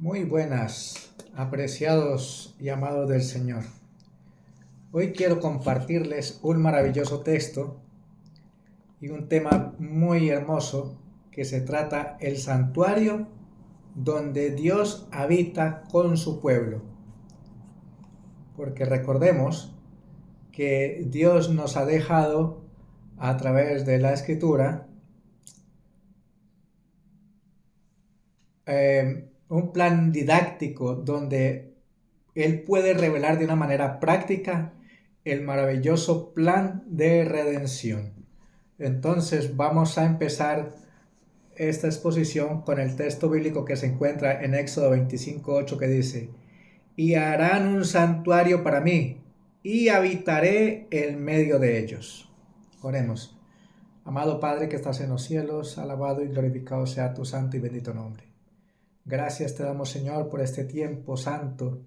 Muy buenas, apreciados y amados del Señor. Hoy quiero compartirles un maravilloso texto y un tema muy hermoso que se trata el santuario donde Dios habita con su pueblo. Porque recordemos que Dios nos ha dejado a través de la Escritura un plan didáctico donde Él puede revelar de una manera práctica el maravilloso plan de redención. Entonces vamos a empezar esta exposición con el texto bíblico que se encuentra en Éxodo 25:8 que dice: y harán un santuario para mí, y habitaré en medio de ellos. Oremos. Amado Padre que estás en los cielos, alabado y glorificado sea tu santo y bendito nombre. Gracias te damos, Señor, por este tiempo santo,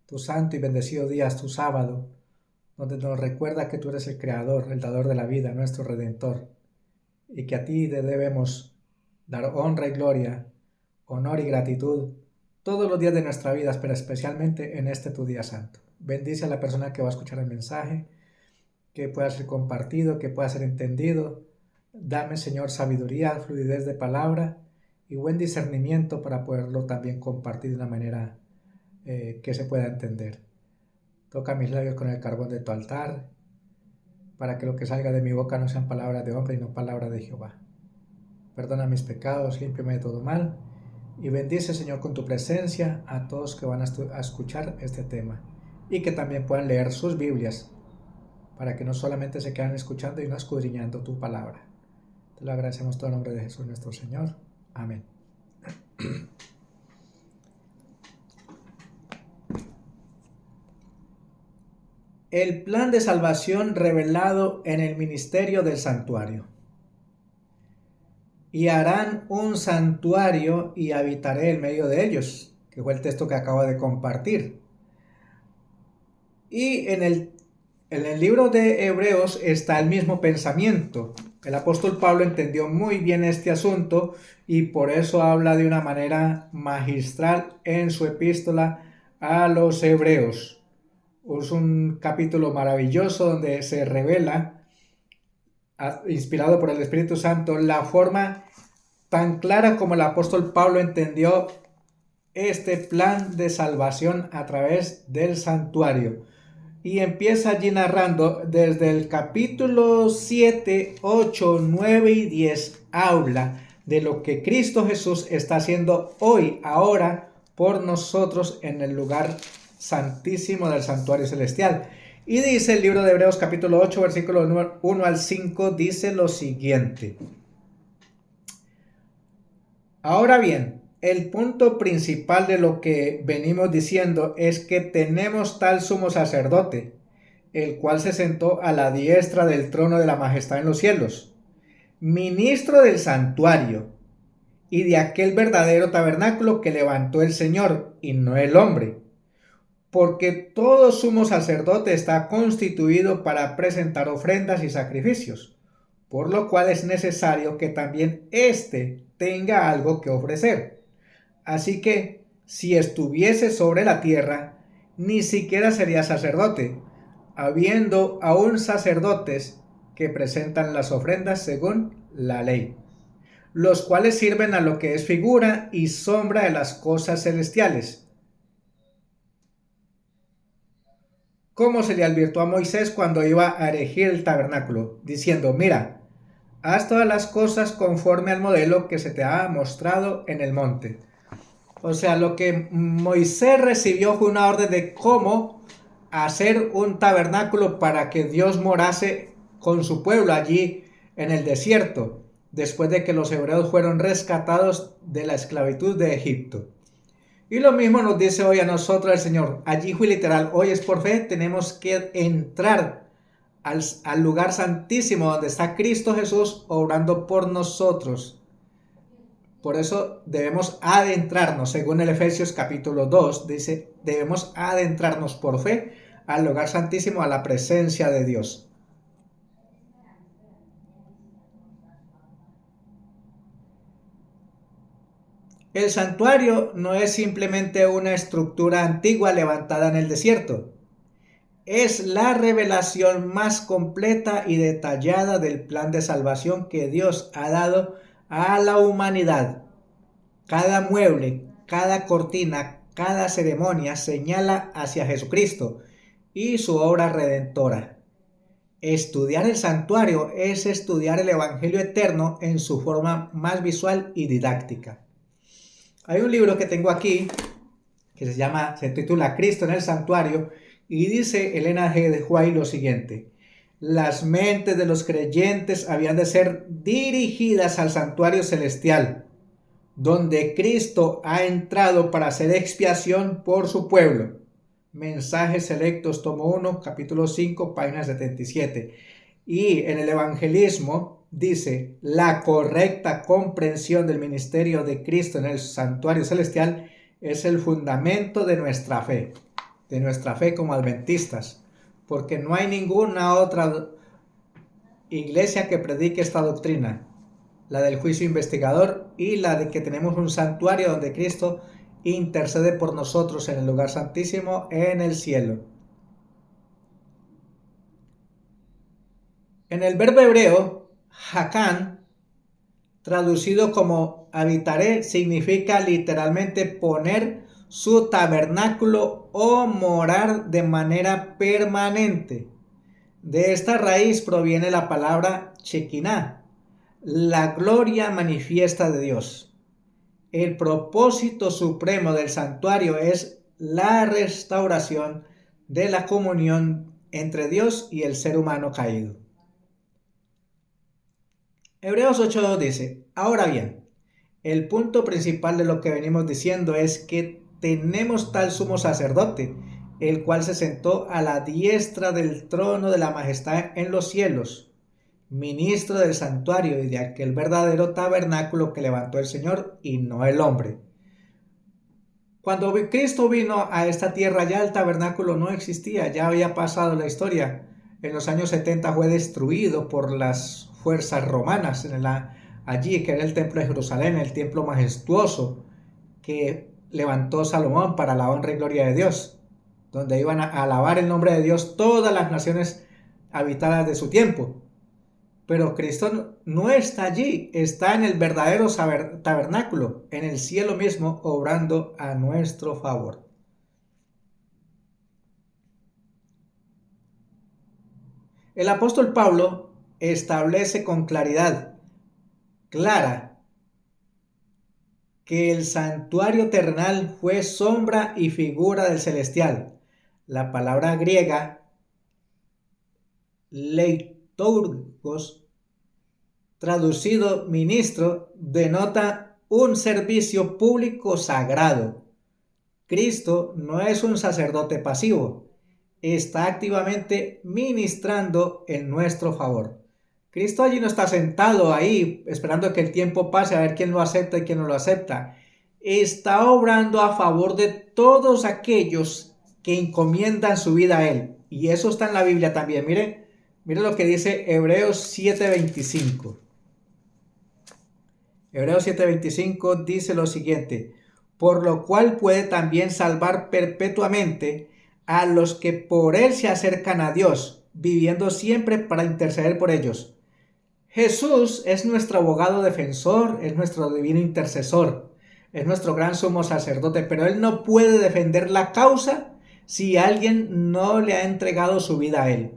tu santo y bendecido día, tu sábado, donde nos recuerda que tú eres el Creador, el dador de la vida, nuestro Redentor, y que a ti te debemos dar honra y gloria, honor y gratitud todos los días de nuestra vida, pero especialmente en este tu día santo. Bendice a la persona que va a escuchar el mensaje, que pueda ser compartido, que pueda ser entendido. Dame, Señor, sabiduría, fluidez de palabra y buen discernimiento para poderlo también compartir de una manera que se pueda entender. Toca mis labios con el carbón de tu altar, para que lo que salga de mi boca no sean palabras de hombre y no palabras de Jehová. Perdona mis pecados, límpiame de todo mal, y bendice, Señor, con tu presencia a todos que van a escuchar este tema, y que también puedan leer sus Biblias, para que no solamente se quedan escuchando y no escudriñando tu palabra. Te lo agradecemos todo en nombre de Jesús nuestro Señor. Amén. El plan de salvación revelado en el ministerio del santuario. Y harán un santuario y habitaré en medio de ellos, que fue el texto que acabo de compartir. Y en el libro de Hebreos está el mismo pensamiento. El apóstol Pablo entendió muy bien este asunto y por eso habla de una manera magistral en su epístola a los Hebreos. Es un capítulo maravilloso donde se revela, inspirado por el Espíritu Santo, la forma tan clara como el apóstol Pablo entendió este plan de salvación a través del santuario. Y empieza allí narrando desde el capítulo 7, 8, 9 y 10. Habla de lo que Cristo Jesús está haciendo hoy, ahora, por nosotros en el lugar santísimo del santuario celestial. Y dice el libro de Hebreos capítulo 8, versículos 1 al 5, dice lo siguiente. Ahora bien, el punto principal de lo que venimos diciendo es que tenemos tal sumo sacerdote, el cual se sentó a la diestra del trono de la majestad en los cielos, ministro del santuario y de aquel verdadero tabernáculo que levantó el Señor y no el hombre, porque todo sumo sacerdote está constituido para presentar ofrendas y sacrificios, por lo cual es necesario que también éste tenga algo que ofrecer. Así que, si estuviese sobre la tierra, ni siquiera sería sacerdote, habiendo aún sacerdotes que presentan las ofrendas según la ley, los cuales sirven a lo que es figura y sombra de las cosas celestiales, como se le advirtió a Moisés cuando iba a erigir el tabernáculo, diciendo: mira, haz todas las cosas conforme al modelo que se te ha mostrado en el monte. O sea, lo que Moisés recibió fue una orden de cómo hacer un tabernáculo para que Dios morase con su pueblo allí en el desierto, después de que los hebreos fueron rescatados de la esclavitud de Egipto. Y lo mismo nos dice hoy a nosotros el Señor. Allí fue literal, hoy es por fe, tenemos que entrar al lugar santísimo donde está Cristo Jesús obrando por nosotros. Por eso debemos adentrarnos, según el Efesios capítulo 2, dice, debemos adentrarnos por fe al lugar santísimo, a la presencia de Dios. El santuario no es simplemente una estructura antigua levantada en el desierto. Es la revelación más completa y detallada del plan de salvación que Dios ha dado a la humanidad. Cada mueble, cada cortina, cada ceremonia señala hacia Jesucristo y su obra redentora. Estudiar el santuario es estudiar el Evangelio eterno en su forma más visual y didáctica. Hay un libro que tengo aquí que se titula Cristo en el Santuario, y dice Elena G. de White lo siguiente: las mentes de los creyentes habían de ser dirigidas al santuario celestial, donde Cristo ha entrado para hacer expiación por su pueblo. Mensajes Selectos, tomo 1, capítulo 5, página 77. Y en el evangelismo dice: la correcta comprensión del ministerio de Cristo en el santuario celestial es el fundamento de nuestra fe como adventistas, porque no hay ninguna otra iglesia que predique esta doctrina, la del juicio investigador y la de que tenemos un santuario donde Cristo intercede por nosotros en el lugar santísimo en el cielo. En el verbo hebreo, Hakán, traducido como habitaré, significa literalmente poner su tabernáculo o morar de manera permanente. De esta raíz proviene la palabra Shekinah, la gloria manifiesta de Dios. El propósito supremo del santuario es la restauración de la comunión entre Dios y el ser humano caído. Hebreos 8:2 dice: ahora bien, el punto principal de lo que venimos diciendo es que tenemos tal sumo sacerdote, el cual se sentó a la diestra del trono de la majestad en los cielos, ministro del santuario y de aquel verdadero tabernáculo que levantó el Señor y no el hombre. Cuando Cristo vino a esta tierra, ya el tabernáculo no existía, ya había pasado la historia. En los años 70 fue destruido por las fuerzas romanas allí, que era el templo de Jerusalén, el templo majestuoso que levantó Salomón para la honra y gloria de Dios, donde iban a alabar el nombre de Dios todas las naciones habitadas de su tiempo. Pero Cristo no está allí, está en el verdadero tabernáculo, en el cielo mismo, obrando a nuestro favor. El apóstol Pablo establece con claridad clara que el santuario terrenal fue sombra y figura del celestial. La palabra griega leiturgos, traducido ministro, denota un servicio público sagrado. Cristo no es un sacerdote pasivo, está activamente ministrando en nuestro favor. Cristo allí no está sentado ahí esperando que el tiempo pase a ver quién lo acepta y quién no lo acepta. Está obrando a favor de todos aquellos que encomiendan su vida a Él. Y eso está en la Biblia también. Mire lo que dice Hebreos 7:25. Hebreos 7:25 dice lo siguiente: por lo cual puede también salvar perpetuamente a los que por Él se acercan a Dios, viviendo siempre para interceder por ellos. Jesús es nuestro abogado defensor, es nuestro divino intercesor, es nuestro gran sumo sacerdote, pero Él no puede defender la causa si alguien no le ha entregado su vida a Él.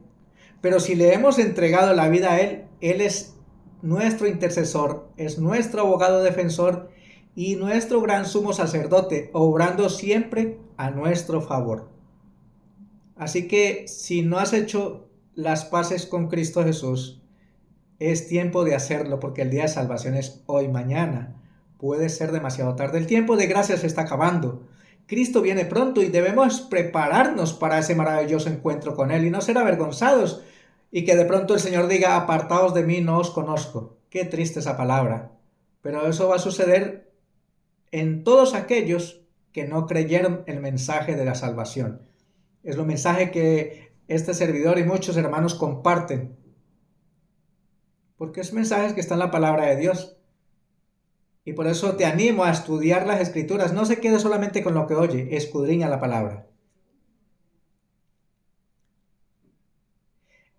Pero si le hemos entregado la vida a Él, Él es nuestro intercesor, es nuestro abogado defensor y nuestro gran sumo sacerdote, obrando siempre a nuestro favor. Así que si no has hecho las paces con Cristo Jesús, es tiempo de hacerlo, porque el día de salvación es hoy, mañana. Puede ser demasiado tarde. El tiempo de gracia se está acabando. Cristo viene pronto y debemos prepararnos para ese maravilloso encuentro con Él y no ser avergonzados y que de pronto el Señor diga: apartaos de mí, no os conozco. Qué triste esa palabra. Pero eso va a suceder en todos aquellos que no creyeron el mensaje de la salvación. Es el mensaje que este servidor y muchos hermanos comparten, porque es mensajes que están en la palabra de Dios. Y por eso te animo a estudiar las Escrituras. No se quede solamente con lo que oye, escudriña la palabra.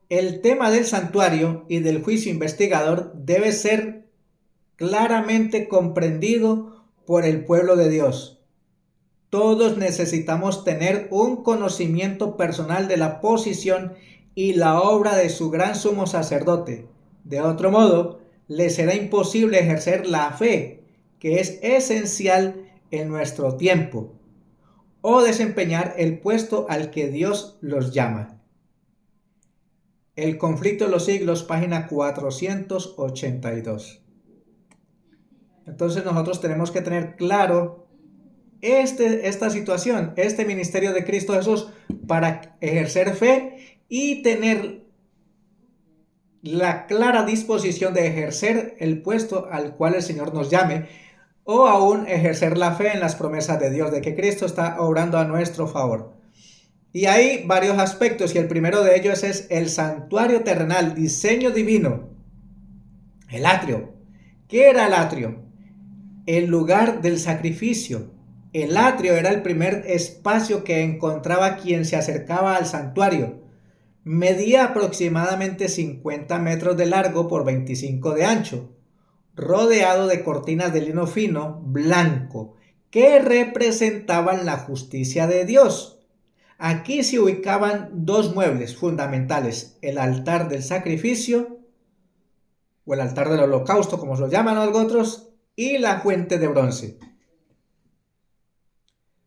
El tema del santuario y del juicio investigador debe ser claramente comprendido por el pueblo de Dios. Todos necesitamos tener un conocimiento personal de la posición y la obra de su gran sumo sacerdote. De otro modo, les será imposible ejercer la fe, que es esencial en nuestro tiempo, o desempeñar el puesto al que Dios los llama. El conflicto de los siglos, página 482. Entonces nosotros tenemos que tener claro esta situación, este ministerio de Cristo Jesús, para ejercer fe y tener la clara disposición de ejercer el puesto al cual el Señor nos llame, o aún ejercer la fe en las promesas de Dios, de que Cristo está obrando a nuestro favor. Y hay varios aspectos, y el primero de ellos es el santuario terrenal, diseño divino, el atrio. ¿Qué era el atrio? El lugar del sacrificio. El atrio era el primer espacio que encontraba quien se acercaba al santuario. Medía aproximadamente 50 metros de largo por 25 de ancho, rodeado de cortinas de lino fino blanco que representaban la justicia de Dios. Aquí se ubicaban dos muebles fundamentales: el altar del sacrificio, o el altar del holocausto, como se lo llaman otros, y la fuente de bronce.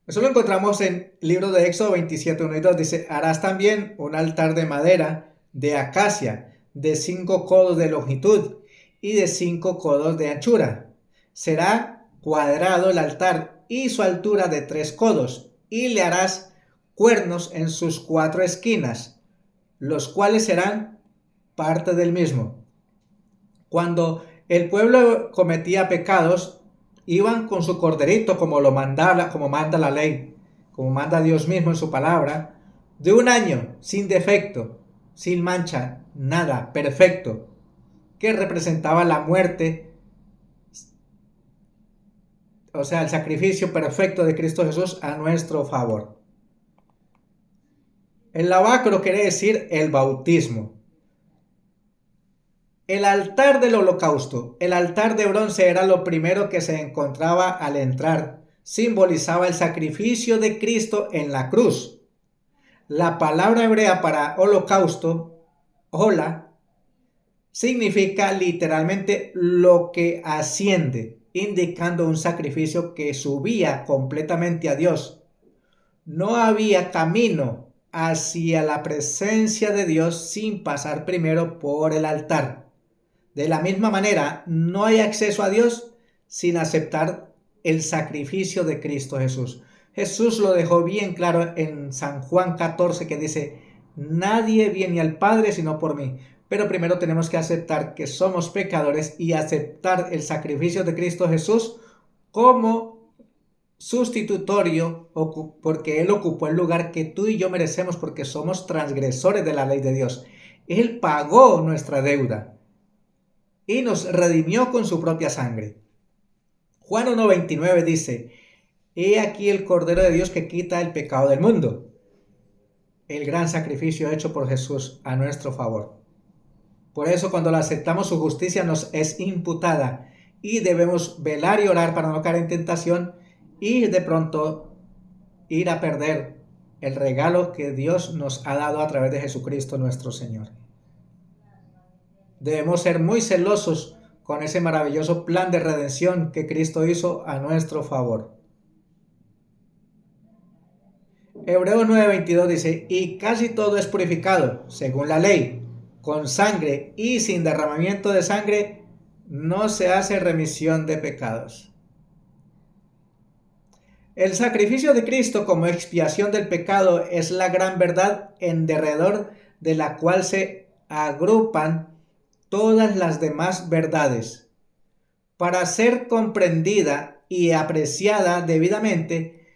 Eso lo encontramos en el libro de Éxodo 27, 1 y 2. Dice: harás también un altar de madera de acacia, de 5 codos de longitud y de 5 codos de anchura. Será cuadrado el altar y su altura de 3 codos, y le harás cuernos en sus 4 esquinas, los cuales serán parte del mismo. Cuando el pueblo cometía pecados, iban con su corderito, como manda la ley, como manda Dios mismo en su palabra, de 1 año, sin defecto, sin mancha, nada, perfecto, que representaba la muerte, o sea, el sacrificio perfecto de Cristo Jesús a nuestro favor. El lavacro quiere decir el bautismo. El altar del holocausto, el altar de bronce, era lo primero que se encontraba al entrar. Simbolizaba el sacrificio de Cristo en la cruz. La palabra hebrea para holocausto, hola, significa literalmente lo que asciende, indicando un sacrificio que subía completamente a Dios. No había camino hacia la presencia de Dios sin pasar primero por el altar. De la misma manera, no hay acceso a Dios sin aceptar el sacrificio de Cristo Jesús. Jesús lo dejó bien claro en San Juan 14, que dice: nadie viene al Padre sino por mí. Pero primero tenemos que aceptar que somos pecadores y aceptar el sacrificio de Cristo Jesús como sustitutorio, porque Él ocupó el lugar que tú y yo merecemos, porque somos transgresores de la ley de Dios. Él pagó nuestra deuda y nos redimió con su propia sangre. Juan 1:29 dice: he aquí el Cordero de Dios que quita el pecado del mundo. El gran sacrificio hecho por Jesús a nuestro favor. Por eso, cuando lo aceptamos, su justicia nos es imputada y debemos velar y orar para no caer en tentación y de pronto ir a perder el regalo que Dios nos ha dado a través de Jesucristo nuestro Señor. Debemos ser muy celosos con ese maravilloso plan de redención que Cristo hizo a nuestro favor. Hebreos 9:22 dice: y casi todo es purificado, según la ley, con sangre, y sin derramamiento de sangre no se hace remisión de pecados. El sacrificio de Cristo como expiación del pecado es la gran verdad en derredor de la cual se agrupan todas las demás verdades. Para ser comprendida y apreciada debidamente,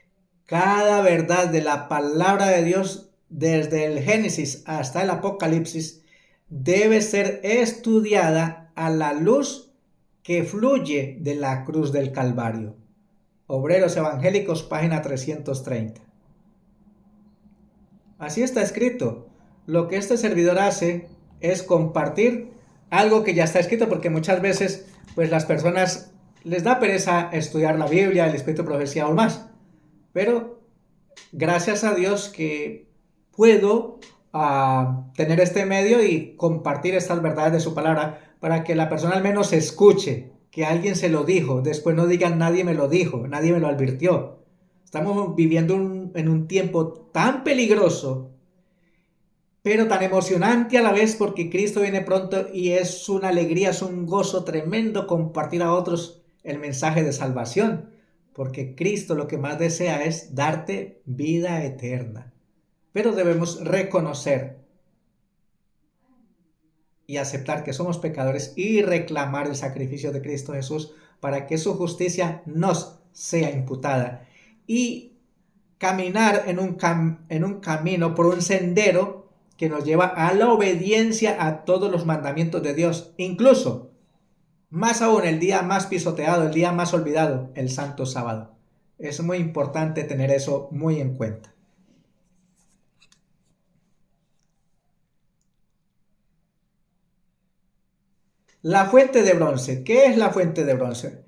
cada verdad de la palabra de Dios, desde el Génesis hasta el Apocalipsis, debe ser estudiada a la luz que fluye de la cruz del Calvario. Obreros Evangélicos, página 330. Así está escrito. Lo que este servidor hace es compartir algo que ya está escrito, porque muchas veces pues las personas les da pereza estudiar la Biblia, el Espíritu de Profecía o más. Pero gracias a Dios que puedo tener este medio y compartir estas verdades de su palabra para que la persona al menos escuche que alguien se lo dijo. Después no digan nadie me lo dijo, nadie me lo advirtió. Estamos viviendo en un tiempo tan peligroso, pero tan emocionante a la vez, porque Cristo viene pronto y es una alegría, es un gozo tremendo compartir a otros el mensaje de salvación, porque Cristo lo que más desea es darte vida eterna. Pero debemos reconocer y aceptar que somos pecadores y reclamar el sacrificio de Cristo Jesús para que su justicia nos sea imputada y caminar en un camino, por un sendero que nos lleva a la obediencia a todos los mandamientos de Dios, incluso, más aún, el día más pisoteado, el día más olvidado, el Santo Sábado. Es muy importante tener eso muy en cuenta. La fuente de bronce. ¿Qué es la fuente de bronce?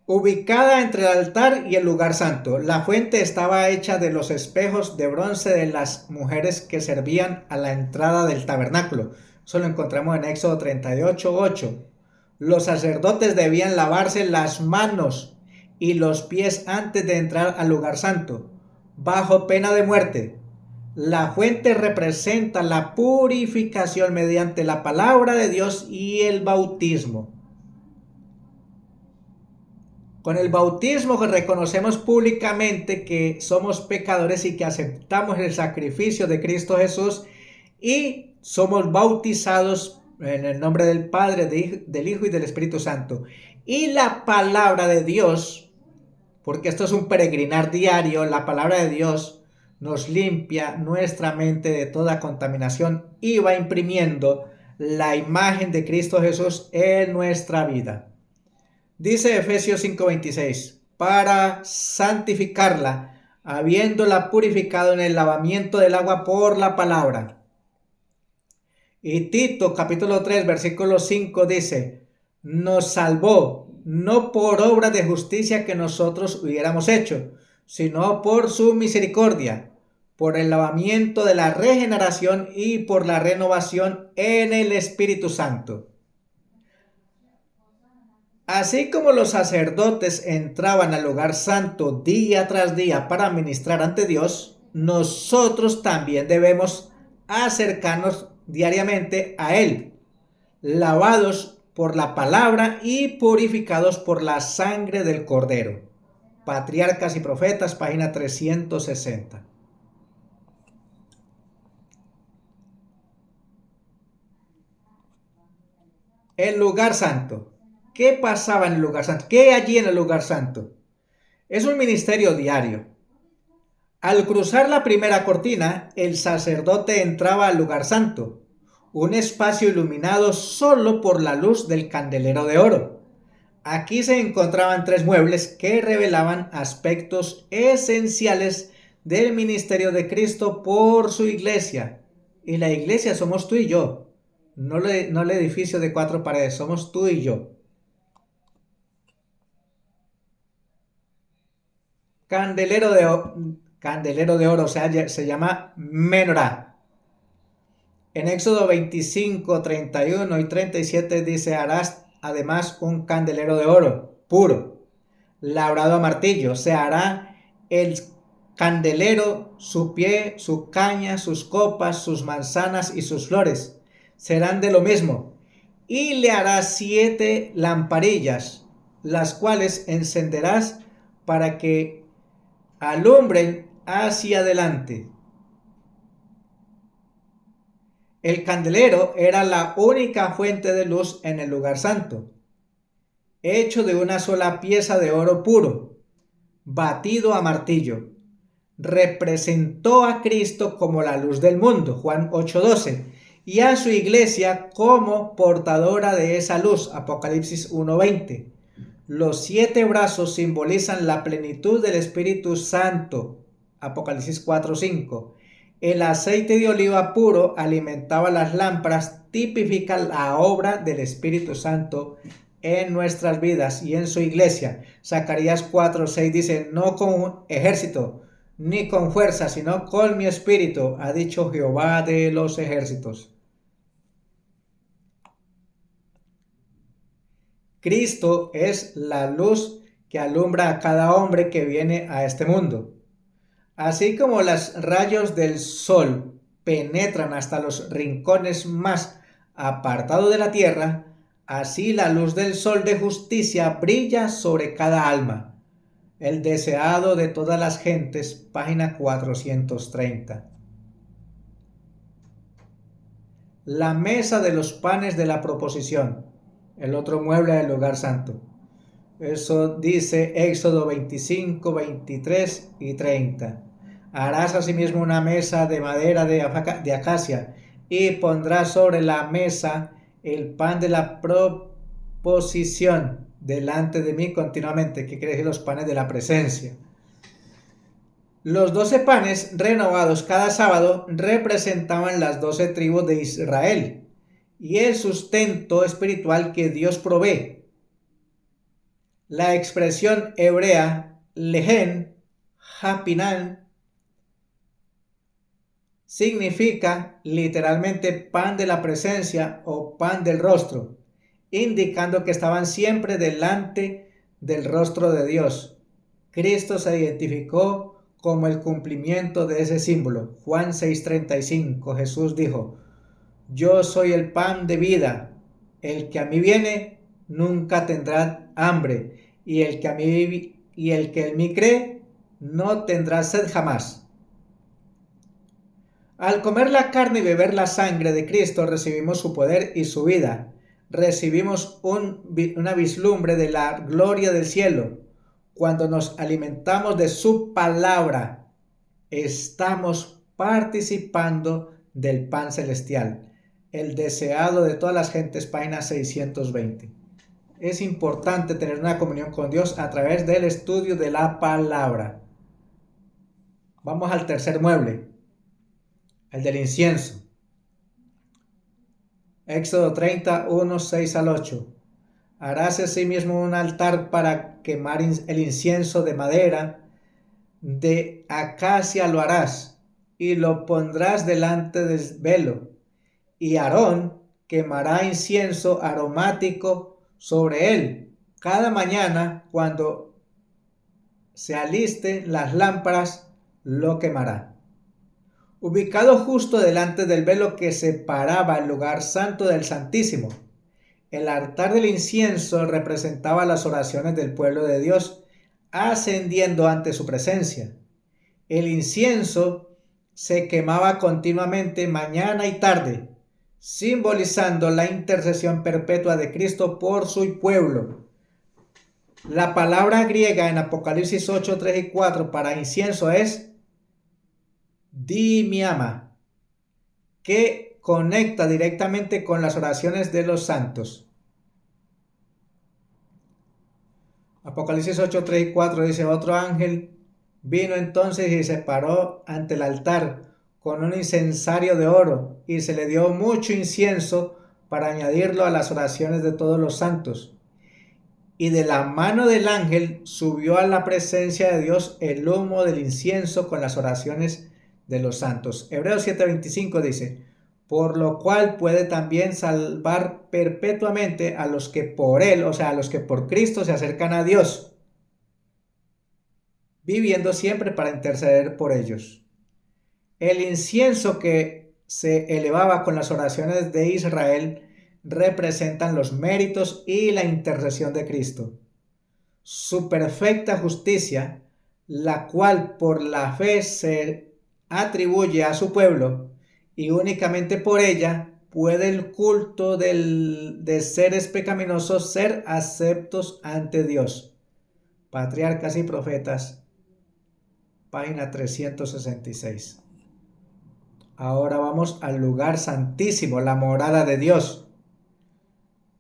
Ubicada entre el altar y el lugar santo, la fuente estaba hecha de los espejos de bronce de las mujeres que servían a la entrada del tabernáculo. Eso lo encontramos en Éxodo 38:8. Los sacerdotes debían lavarse las manos y los pies antes de entrar al lugar santo, bajo pena de muerte. La fuente representa la purificación mediante la palabra de Dios y el bautismo. Con el bautismo reconocemos públicamente que somos pecadores y que aceptamos el sacrificio de Cristo Jesús y somos bautizados en el nombre del Padre, del Hijo y del Espíritu Santo. Y la palabra de Dios, porque esto es un peregrinar diario, la palabra de Dios nos limpia nuestra mente de toda contaminación y va imprimiendo la imagen de Cristo Jesús en nuestra vida. Dice Efesios 5:26, para santificarla, habiéndola purificado en el lavamiento del agua por la palabra. Y Tito capítulo 3 versículo 5 dice, nos salvó, no por obra de justicia que nosotros hubiéramos hecho, sino por su misericordia, por el lavamiento de la regeneración y por la renovación en el Espíritu Santo. Así como los sacerdotes entraban al lugar santo día tras día para ministrar ante Dios, nosotros también debemos acercarnos diariamente a Él, lavados por la palabra y purificados por la sangre del Cordero. Patriarcas y Profetas, página 360. El lugar santo. ¿Qué pasaba en el lugar santo? ¿Qué hay allí en el lugar santo? Es un ministerio diario. Al cruzar la primera cortina, el sacerdote entraba al lugar santo, un espacio iluminado solo por la luz del candelero de oro. Aquí se encontraban 3 muebles que revelaban aspectos esenciales del ministerio de Cristo por su iglesia. Y la iglesia somos tú y yo, no el edificio de 4 paredes, somos tú y yo. Candelero de oro, o sea, se llama menorá. En Éxodo 25, 31 y 37 dice, harás además un candelero de oro puro, labrado a martillo. Se hará el candelero, su pie, su caña, sus copas, sus manzanas y sus flores. Serán de lo mismo. Y le harás 7 lamparillas, las cuales encenderás para que alumbren hacia adelante. El candelero era la única fuente de luz en el lugar santo, hecho de una sola pieza de oro puro, batido a martillo. Representó a Cristo como la luz del mundo, Juan 8:12, y a su iglesia como portadora de esa luz. Apocalipsis 1:20. Los 7 brazos simbolizan la plenitud del Espíritu Santo. Apocalipsis 4:5. El aceite de oliva puro alimentaba las lámparas, tipifica la obra del Espíritu Santo en nuestras vidas y en su iglesia. Zacarías 4:6 dice, no con ejército ni con fuerza, sino con mi espíritu, ha dicho Jehová de los ejércitos. Cristo es la luz que alumbra a cada hombre que viene a este mundo. Así como los rayos del sol penetran hasta los rincones más apartados de la tierra, así la luz del sol de justicia brilla sobre cada alma. El deseado de todas las gentes, página 430. La mesa de los panes de la proposición, el otro mueble del lugar santo. Eso dice Éxodo 25, 23 y 30. Harás asimismo una mesa de madera de acacia y pondrás sobre la mesa el pan de la proposición delante de mí continuamente, que quiere decir los panes de la presencia. Los 12 panes renovados cada sábado representaban las 12 tribus de Israel y el sustento espiritual que Dios provee. La expresión hebrea lehen hapinan significa literalmente pan de la presencia o pan del rostro, indicando que estaban siempre delante del rostro de Dios. Cristo se identificó como el cumplimiento de ese símbolo. Juan 6:35, Jesús dijo, yo soy el pan de vida, el que a mí viene nunca tendrá hambre, y el que en mí cree no tendrá sed jamás. Al comer la carne y beber la sangre de Cristo recibimos su poder y su vida. Recibimos una vislumbre de la gloria del cielo. Cuando nos alimentamos de su palabra, estamos participando del pan celestial, el deseado de todas las gentes, página 620. Es importante tener una comunión con Dios a través del estudio de la palabra. Vamos al tercer mueble, el del incienso. Éxodo 30, 1, 6 al 8. Harás asimismo un altar para quemar el incienso de madera, de acacia lo harás, y lo pondrás delante del velo. Y Aarón quemará incienso aromático sobre él. Cada mañana, cuando se alisten las lámparas, lo quemará. Ubicado justo delante del velo que separaba el lugar santo del Santísimo, el altar del incienso representaba las oraciones del pueblo de Dios ascendiendo ante su presencia. El incienso se quemaba continuamente mañana y tarde, simbolizando la intercesión perpetua de Cristo por su pueblo. La palabra griega en Apocalipsis 8, 3 y 4 para incienso es dimiama, que conecta directamente con las oraciones de los santos. Apocalipsis 8, 3 y 4 dice, otro ángel vino entonces y se paró ante el altar con un incensario de oro y se le dio mucho incienso para añadirlo a las oraciones de todos los santos. Y de la mano del ángel subió a la presencia de Dios el humo del incienso con las oraciones de los santos. Hebreos 7:25 dice, por lo cual puede también salvar perpetuamente a los que por él, o sea, a los que por Cristo se acercan a Dios, viviendo siempre para interceder por ellos. El incienso que se elevaba con las oraciones de Israel representan los méritos y la intercesión de Cristo. Su perfecta justicia, la cual por la fe se atribuye a su pueblo, y únicamente por ella puede el culto de seres pecaminosos ser aceptos ante Dios. Patriarcas y Profetas, página 366. Ahora vamos al lugar santísimo, la morada de Dios.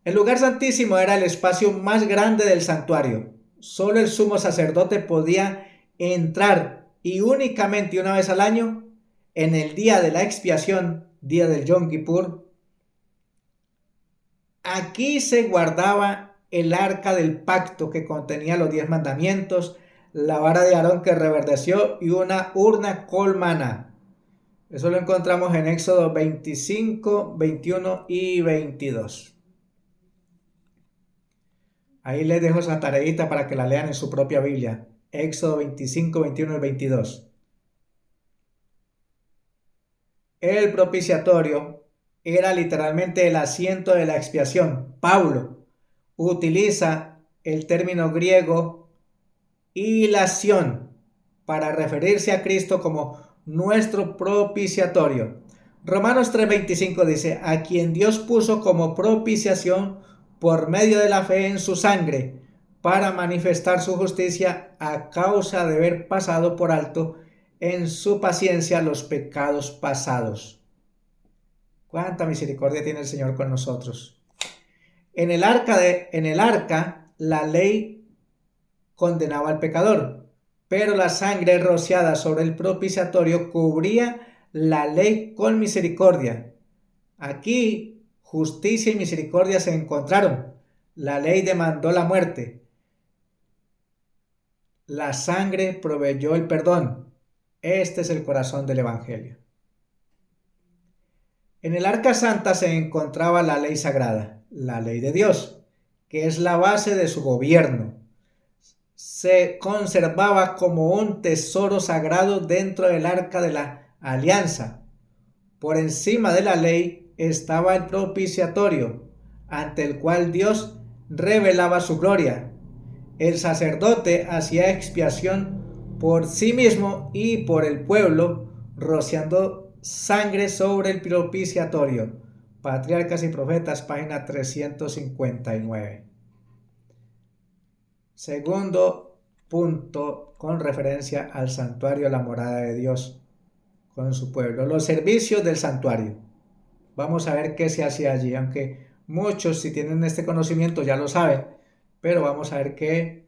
El lugar santísimo era el espacio más grande del santuario. Solo el sumo sacerdote podía entrar y únicamente una vez al año, en el día de la expiación, día del Yom Kippur. Aquí se guardaba el arca del pacto que contenía los 10 mandamientos, la vara de Aarón que reverdeció y una urna con maná. Eso lo encontramos en Éxodo 25, 21 y 22. Ahí les dejo esa tareita para que la lean en su propia Biblia. Éxodo 25, 21 y 22. El propiciatorio era literalmente el asiento de la expiación. Pablo utiliza el término griego hilación para referirse a Cristo como nuestro propiciatorio. Romanos 3:25 dice, a quien Dios puso como propiciación por medio de la fe en su sangre, para manifestar su justicia a causa de haber pasado por alto en su paciencia los pecados pasados. Cuánta misericordia tiene el Señor con nosotros. En el arca, la ley condenaba al pecador, pero la sangre rociada sobre el propiciatorio cubría la ley con misericordia. Aquí, justicia y misericordia se encontraron. La ley demandó la muerte. La sangre proveyó el perdón. Este es el corazón del Evangelio. En el arca santa se encontraba la ley sagrada, la ley de Dios, que es la base de su gobierno. Se conservaba como un tesoro sagrado dentro del arca de la alianza. Por encima de la ley estaba el propiciatorio, ante el cual Dios revelaba su gloria. El sacerdote hacía expiación por sí mismo y por el pueblo, rociando sangre sobre el propiciatorio. Patriarcas y Profetas, página 359. Segundo punto con referencia al santuario, la morada de Dios con su pueblo. Los servicios del santuario. Vamos a ver qué se hacía allí, aunque muchos si tienen este conocimiento ya lo saben, pero vamos a ver qué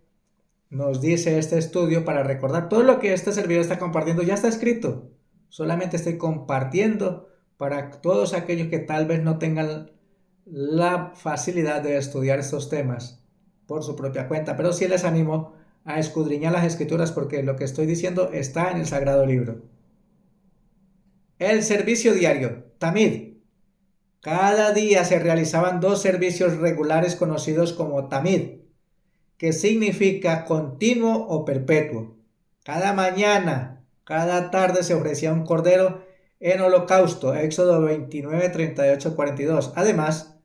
nos dice este estudio para recordar. Todo lo que este servidor está compartiendo ya está escrito. Solamente estoy compartiendo para todos aquellos que tal vez no tengan la facilidad de estudiar estos temas por su propia cuenta. Pero sí les animo a escudriñar las escrituras porque lo que estoy diciendo está en el Sagrado Libro. El servicio diario, Tamid. Cada día se realizaban 2 servicios regulares conocidos como Tamid, que significa continuo o perpetuo. Cada mañana, cada tarde se ofrecía un cordero en holocausto, Éxodo 29, 38, 42. Además,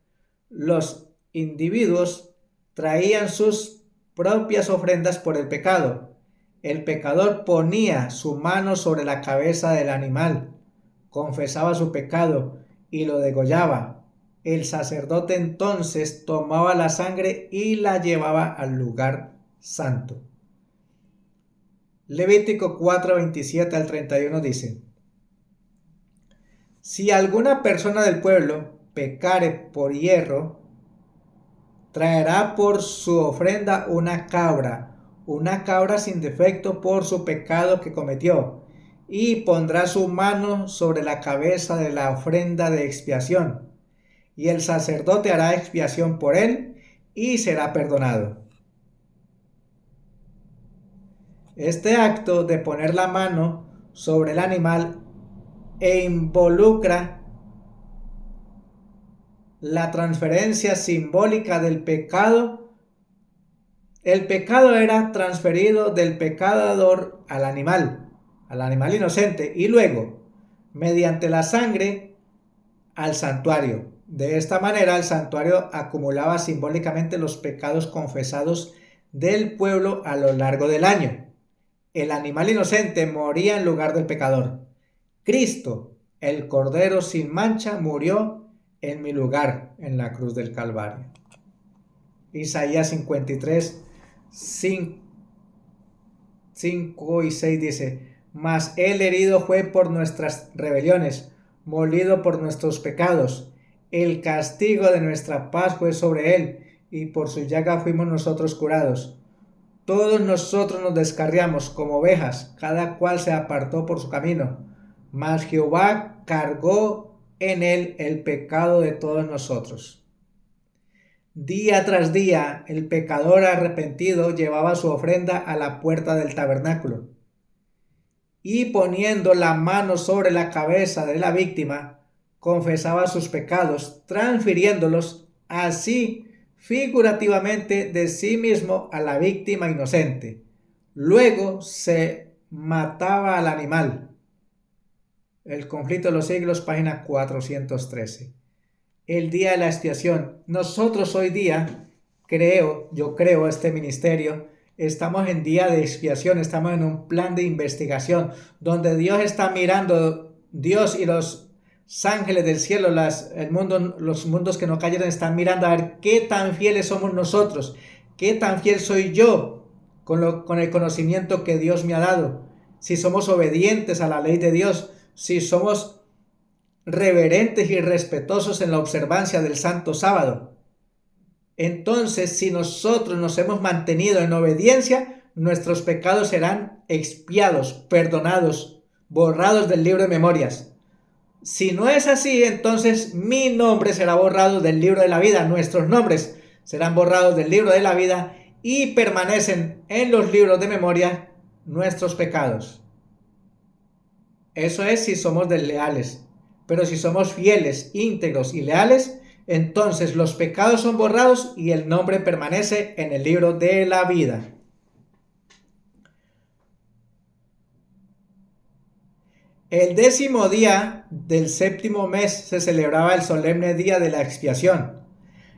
los individuos traían sus propias ofrendas por el pecado. El pecador ponía su mano sobre la cabeza del animal, confesaba su pecado y lo degollaba. El sacerdote entonces tomaba la sangre y la llevaba al lugar santo. Levítico 4, 27 al 31 dice: si alguna persona del pueblo pecare por hierro, traerá por su ofrenda una cabra sin defecto por su pecado que cometió, y pondrá su mano sobre la cabeza de la ofrenda de expiación, y el sacerdote hará expiación por él, y será perdonado. Este acto de poner la mano sobre el animal involucra la transferencia simbólica del pecado. El pecado era transferido del pecador al animal inocente, y luego, mediante la sangre, al santuario. De esta manera, el santuario acumulaba simbólicamente los pecados confesados del pueblo a lo largo del año. El animal inocente moría en lugar del pecador. Cristo, el Cordero sin mancha, murió en mi lugar en la cruz del Calvario. Isaías 53, 5 y 6 dice: mas él herido fue por nuestras rebeliones, molido por nuestros pecados. El castigo de nuestra paz fue sobre él, y por su llaga fuimos nosotros curados. Todos nosotros nos descarriamos como ovejas, cada cual se apartó por su camino, mas Jehová cargó en él el pecado de todos nosotros. Día tras día, el pecador arrepentido llevaba su ofrenda a la puerta del tabernáculo, y poniendo la mano sobre la cabeza de la víctima, confesaba sus pecados, transfiriéndolos así figurativamente de sí mismo a la víctima inocente. Luego se mataba al animal. El conflicto de los siglos, página 413. El día de la expiación. Nosotros hoy día, yo creo este ministerio, estamos en día de expiación, estamos en un plan de investigación, donde Dios está mirando, Dios y los ángeles del cielo, los mundos que no cayeron, están mirando a ver qué tan fieles somos nosotros, qué tan fiel soy yo con el conocimiento que Dios me ha dado, si somos obedientes a la ley de Dios, si somos reverentes y respetuosos en la observancia del santo sábado. Entonces, si nosotros nos hemos mantenido en obediencia, nuestros pecados serán expiados, perdonados, borrados del libro de memorias. Si no es así, entonces mi nombre será borrado del libro de la vida, nuestros nombres serán borrados del libro de la vida y permanecen en los libros de memoria nuestros pecados. Eso es si somos desleales. Pero si somos fieles, íntegros y leales, entonces los pecados son borrados y el nombre permanece en el libro de la vida. El 10º día del 7º mes se celebraba el solemne día de la expiación,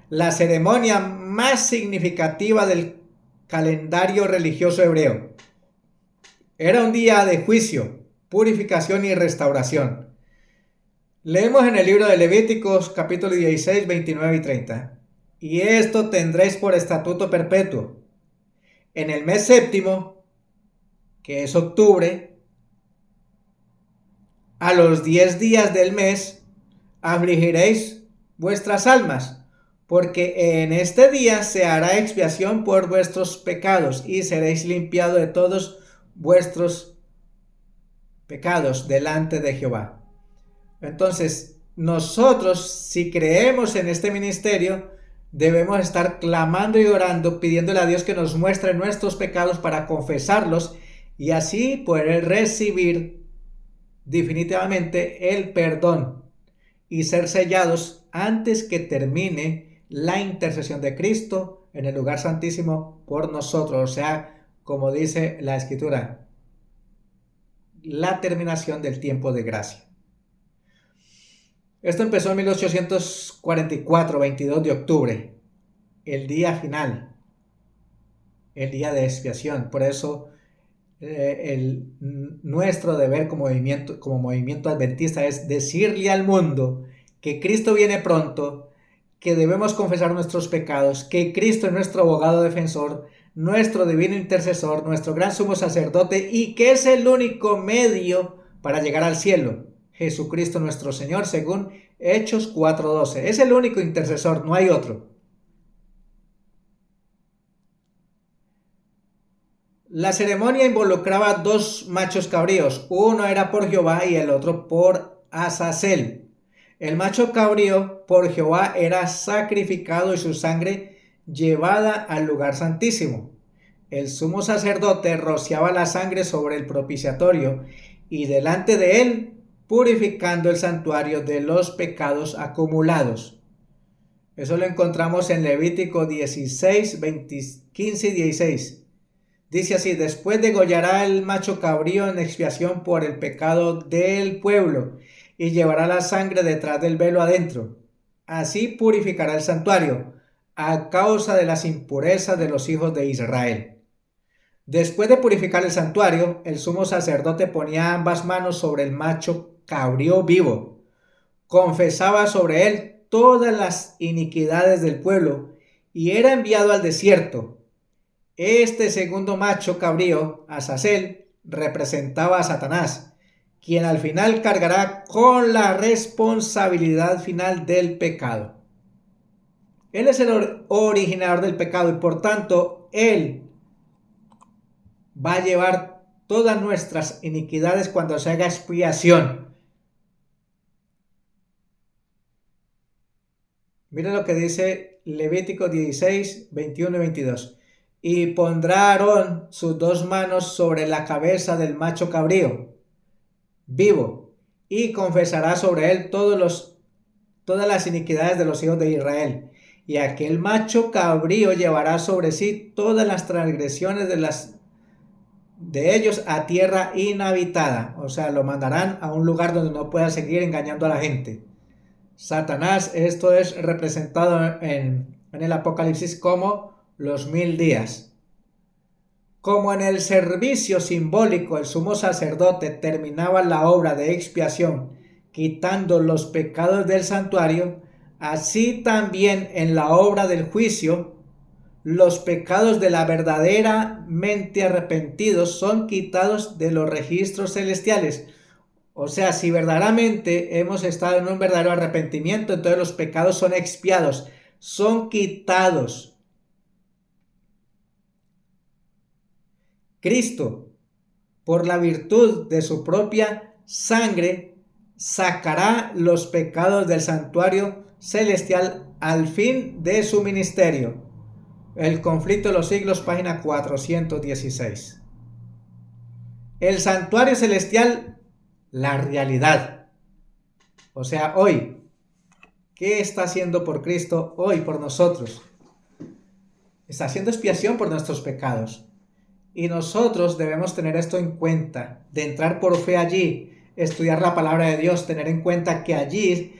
la ceremonia más significativa del calendario religioso hebreo. Era un día de juicio, purificación y restauración. Leemos en el libro de Levíticos capítulo 16, 29 y 30. Y esto tendréis por estatuto perpetuo. En el mes 7º, que es octubre, a los 10 días del mes, afligiréis vuestras almas, porque en este día se hará expiación por vuestros pecados y seréis limpiados de todos vuestros pecados delante de Jehová. Entonces, nosotros, si creemos en este ministerio, debemos estar clamando y orando, pidiéndole a Dios que nos muestre nuestros pecados para confesarlos y así poder recibir definitivamente el perdón y ser sellados antes que termine la intercesión de Cristo en el lugar santísimo por nosotros. O sea, como dice la Escritura, la terminación del tiempo de gracia. Esto empezó en 1844, 22 de octubre, el día final, el día de expiación. Por eso nuestro deber como movimiento adventista es decirle al mundo que Cristo viene pronto, que debemos confesar nuestros pecados, que Cristo es nuestro abogado defensor, nuestro divino intercesor, nuestro gran sumo sacerdote y que es el único medio para llegar al cielo. Jesucristo nuestro Señor, según Hechos 4:12. Es el único intercesor, no hay otro. La ceremonia involucraba 2 machos cabríos. Uno era por Jehová y el otro por Azazel. El macho cabrío por Jehová era sacrificado y su sangre llevada al lugar santísimo. El sumo sacerdote rociaba la sangre sobre el propiciatorio y delante de él purificando el santuario de los pecados acumulados. Eso lo encontramos en Levítico 16, 15 y 16. Dice así: después degollará el macho cabrío en expiación por el pecado del pueblo y llevará la sangre detrás del velo adentro. Así purificará el santuario a causa de las impurezas de los hijos de Israel. Después de purificar el santuario, el sumo sacerdote ponía ambas manos sobre el macho cabrío vivo, confesaba sobre él todas las iniquidades del pueblo y era enviado al desierto. Este segundo macho cabrío, Azazel, representaba a Satanás, quien al final cargará con la responsabilidad final del pecado. Él es el originador del pecado y por tanto Él va a llevar todas nuestras iniquidades cuando se haga expiación. Miren lo que dice Levítico 16, 21 y 22. Y pondrá Aarón sus dos manos sobre la cabeza del macho cabrío vivo y confesará sobre él todas las iniquidades de los hijos de Israel. Y aquel macho cabrío llevará sobre sí todas las transgresiones de ellos a tierra inhabitada. O sea, lo mandarán a un lugar donde no pueda seguir engañando a la gente. Satanás, esto es representado en el Apocalipsis como los 1000 días. Como en el servicio simbólico el sumo sacerdote terminaba la obra de expiación quitando los pecados del santuario, así también en la obra del juicio los pecados de la verdaderamente arrepentidos son quitados de los registros celestiales. O sea, si verdaderamente hemos estado en un verdadero arrepentimiento, entonces los pecados son expiados, son quitados. Cristo, por la virtud de su propia sangre, sacará los pecados del santuario celestial al fin de su ministerio. El conflicto de los siglos, página 416. El santuario celestial, la realidad. O sea, hoy, ¿qué está haciendo por Cristo hoy por nosotros? Está haciendo expiación por nuestros pecados. Y nosotros debemos tener esto en cuenta, de entrar por fe allí, estudiar la palabra de Dios, tener en cuenta que allí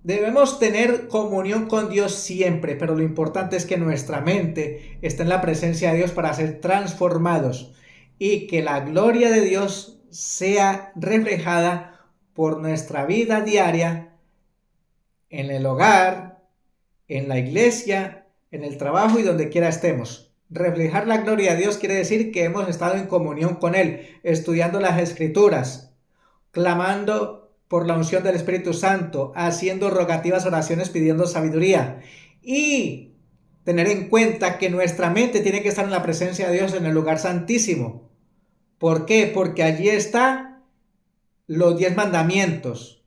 debemos tener comunión con Dios siempre, pero lo importante es que nuestra mente esté en la presencia de Dios para ser transformados y que la gloria de Dios sea reflejada por nuestra vida diaria en el hogar, en la iglesia, en el trabajo y donde quiera estemos. Reflejar la gloria de Dios quiere decir que hemos estado en comunión con Él, estudiando las Escrituras, clamando por la unción del Espíritu Santo, haciendo rogativas oraciones pidiendo sabiduría y tener en cuenta que nuestra mente tiene que estar en la presencia de Dios en el lugar santísimo. ¿Por qué? Porque allí están los 10 mandamientos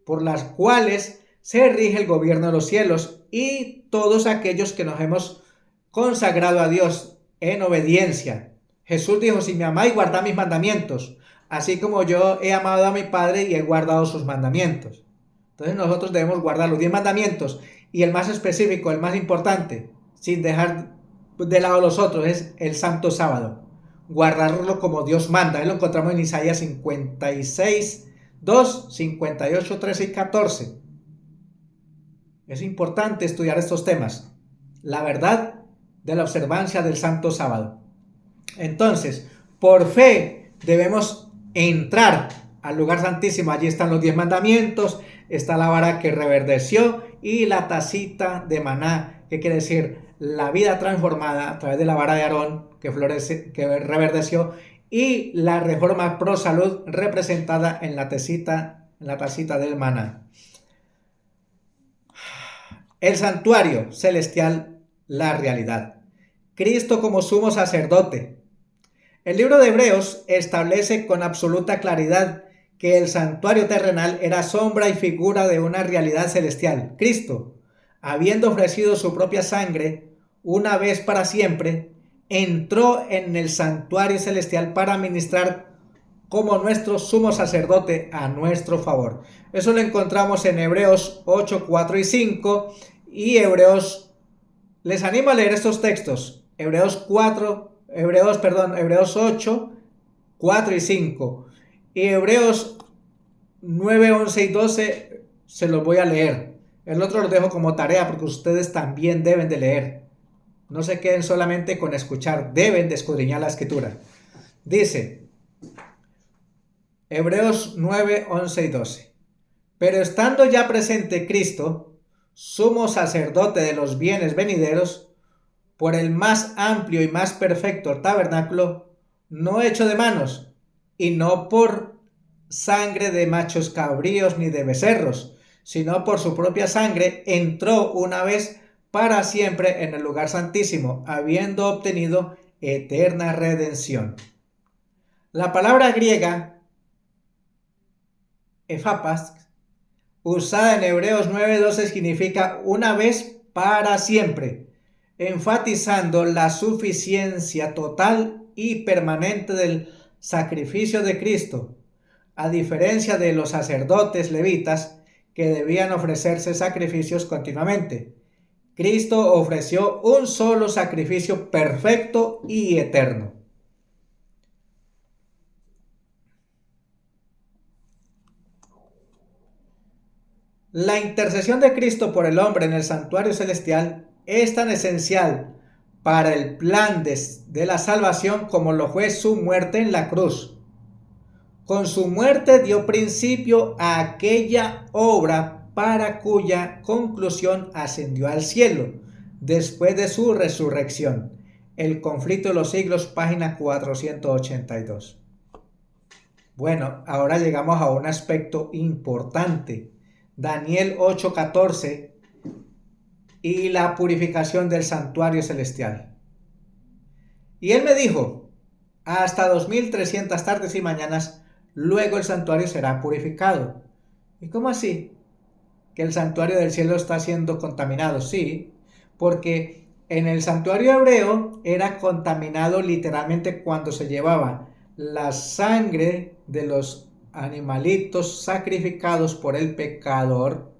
por las cuales se rige el gobierno de los cielos y todos aquellos que nos hemos consagrado a Dios en obediencia. Jesús dijo, si me amáis, guardad mis mandamientos, así como yo he amado a mi Padre y he guardado sus mandamientos. Entonces nosotros debemos guardar los 10 mandamientos y el más específico, el más importante, sin dejar de lado los otros, es el Santo Sábado. Guardarlo como Dios manda. Lo encontramos en Isaías 56, 2, 58, 13 y 14. Es importante estudiar estos temas. La verdad de la observancia del Santo Sábado. Entonces, por fe debemos entrar al lugar santísimo. Allí están los 10 mandamientos, está la vara que reverdeció y la tacita de maná, que quiere decir la vida transformada a través de la vara de Aarón que reverdeció y la reforma pro salud representada en la tacita del maná. El santuario celestial, la realidad. Cristo como sumo sacerdote. El libro de Hebreos establece con absoluta claridad que el santuario terrenal era sombra y figura de una realidad celestial. Cristo, habiendo ofrecido su propia sangre una vez para siempre, entró en el santuario celestial para ministrar como nuestro sumo sacerdote a nuestro favor. Eso lo encontramos en Hebreos 8, 4 y 5 y Hebreos. Les animo a leer estos textos. Hebreos 8, 4 y 5. Y Hebreos 9, 11 y 12 se los voy a leer. El otro lo dejo como tarea porque ustedes también deben de leer. No se queden solamente con escuchar, deben de escudriñar la escritura. Dice Hebreos 9, 11 y 12. Pero estando ya presente Cristo, sumo sacerdote de los bienes venideros, por el más amplio y más perfecto tabernáculo, no hecho de manos, y no por sangre de machos cabríos ni de becerros, sino por su propia sangre, entró una vez para siempre en el lugar santísimo, habiendo obtenido eterna redención. La palabra griega, epaphras, usada en Hebreos 9:12, significa una vez para siempre, enfatizando la suficiencia total y permanente del sacrificio de Cristo, a diferencia de los sacerdotes levitas que debían ofrecerse sacrificios continuamente. Cristo ofreció un solo sacrificio perfecto y eterno. La intercesión de Cristo por el hombre en el santuario celestial es tan esencial para el plan de la salvación como lo fue su muerte en la cruz. Con su muerte dio principio a aquella obra para cuya conclusión ascendió al cielo, después de su resurrección. El conflicto de los siglos, página 482. Bueno, ahora llegamos a un aspecto importante. Daniel 8:14 y la purificación del santuario celestial. Y él me dijo, hasta 2300 tardes y mañanas, luego el santuario será purificado. ¿Y cómo así? ¿Que el santuario del cielo está siendo contaminado? Sí, porque en el santuario hebreo era contaminado literalmente cuando se llevaba la sangre de los animalitos sacrificados por el pecador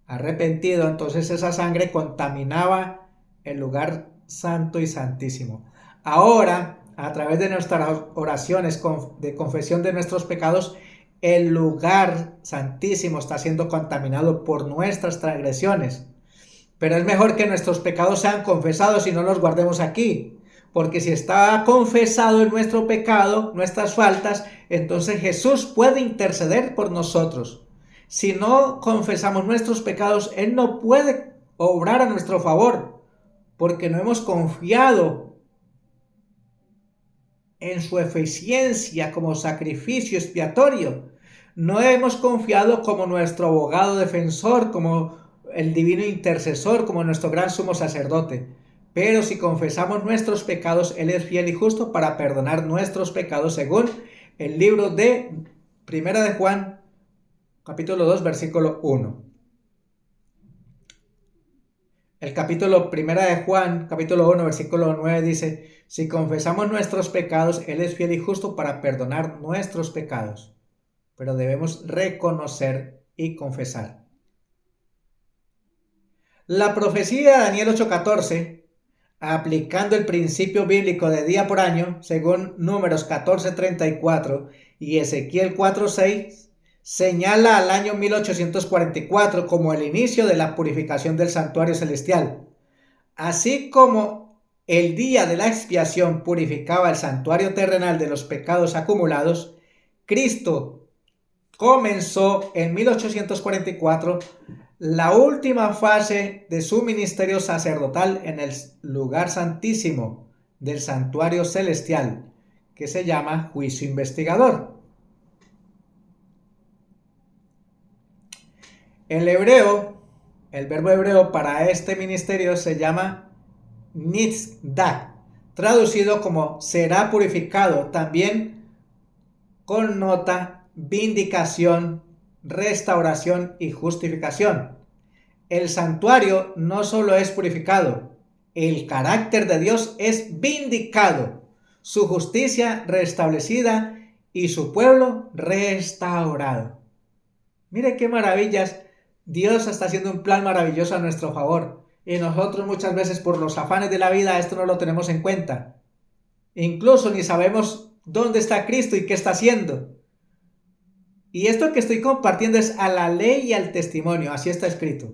arrepentido. Entonces esa sangre contaminaba el lugar santo y santísimo. Ahora, a través de nuestras oraciones de confesión de nuestros pecados, el lugar santísimo está siendo contaminado por nuestras transgresiones. Pero es mejor que nuestros pecados sean confesados y no los guardemos aquí. Porque si está confesado en nuestro pecado, nuestras faltas, entonces Jesús puede interceder por nosotros. Si no confesamos nuestros pecados, Él no puede obrar a nuestro favor, porque no hemos confiado en su eficiencia como sacrificio expiatorio. No hemos confiado como nuestro abogado defensor, como el divino intercesor, como nuestro gran sumo sacerdote. Pero si confesamos nuestros pecados, Él es fiel y justo para perdonar nuestros pecados, según el libro de Primera de Juan, capítulo 2, versículo 1. El capítulo Primera de Juan, capítulo 1, versículo 9 dice, si confesamos nuestros pecados, Él es fiel y justo para perdonar nuestros pecados. Pero debemos reconocer y confesar. La profecía de Daniel 8:14, aplicando el principio bíblico de día por año, según Números 14:34 y Ezequiel 4:6, señala al año 1844 como el inicio de la purificación del santuario celestial. Así como el día de la expiación purificaba el santuario terrenal de los pecados acumulados, Cristo comenzó en 1844 la última fase de su ministerio sacerdotal en el lugar santísimo del santuario celestial, que se llama juicio investigador. El hebreo, el verbo hebreo para este ministerio se llama nitzdah, traducido como será purificado. También connota vindicación, restauración y justificación. El santuario no solo es purificado, el carácter de Dios es vindicado, su justicia restablecida y su pueblo restaurado. Mire qué maravillas. Dios está haciendo un plan maravilloso a nuestro favor y nosotros muchas veces por los afanes de la vida esto no lo tenemos en cuenta. Incluso ni sabemos dónde está Cristo y qué está haciendo. Y esto que estoy compartiendo es a la ley y al testimonio, así está escrito.